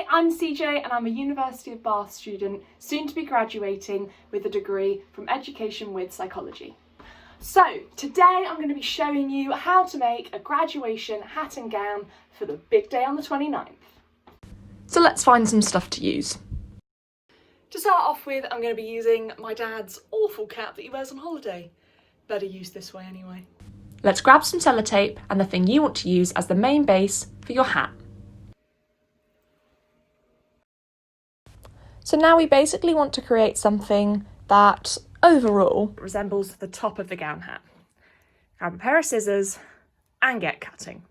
Hi, I'm CJ and I'm a University of Bath student, soon to be graduating with a degree from Education with Psychology. So today I'm going to be showing you how to make a graduation hat and gown for the big day on the 29th. So let's find some stuff to use. To start off with, I'm going to be using my dad's awful cap that he wears on holiday. Better use this way anyway. Let's grab some sellotape and the thing you want to use as the main base for your hat. So now we basically want to create something that overall resembles the top of the gown hat. Grab a pair of scissors and get cutting.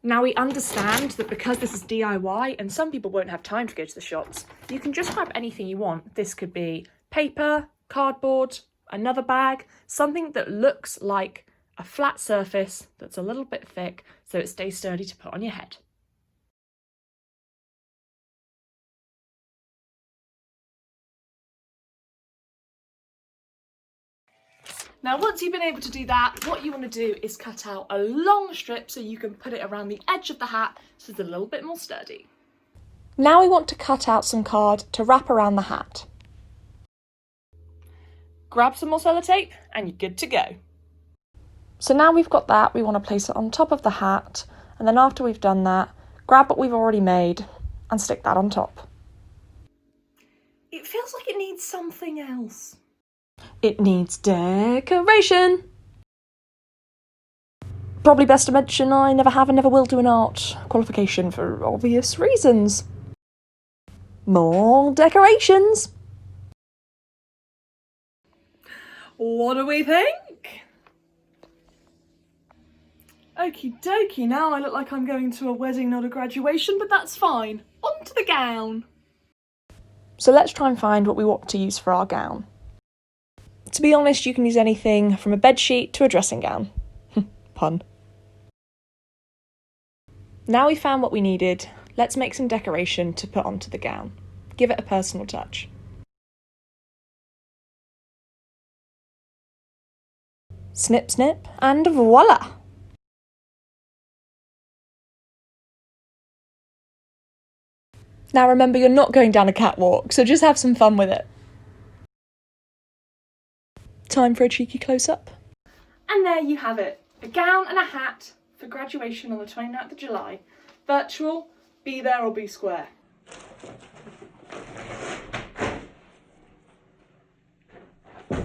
Now we understand that because this is DIY and some people won't have time to go to the shops, you can just grab anything you want. This could be paper, cardboard, another bag, something that looks like a flat surface that's a little bit thick so it stays sturdy to put on your head. Now once you've been able to do that, what you want to do is cut out a long strip so you can put it around the edge of the hat so it's a little bit more sturdy. Now we want to cut out some card to wrap around the hat. Grab some more sellotape and you're good to go. So now we've got that, we want to place it on top of the hat, and then after we've done that, grab what we've already made and stick that on top. It feels like it needs something else. It needs decoration. Probably best to mention I never have and never will do an art qualification for obvious reasons. More decorations. What do we think? Okie dokie, now I look like I'm going to a wedding, not a graduation, but that's fine. On to the gown. So let's try and find what we want to use for our gown. To be honest, you can use anything from a bedsheet to a dressing gown. Pun. Now we've found what we needed, let's make some decoration to put onto the gown. Give it a personal touch. Snip, snip, and voila! Now remember, you're not going down a catwalk, so just have some fun with it. Time for a cheeky close-up. And there you have it, a gown and a hat for graduation on the 29th of July. Virtual, be there or be square. I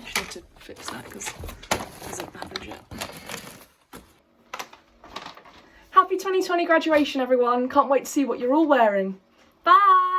should have to fix that because it doesn't happen yet. Happy 2020 graduation everyone, can't wait to see what you're all wearing. Bye!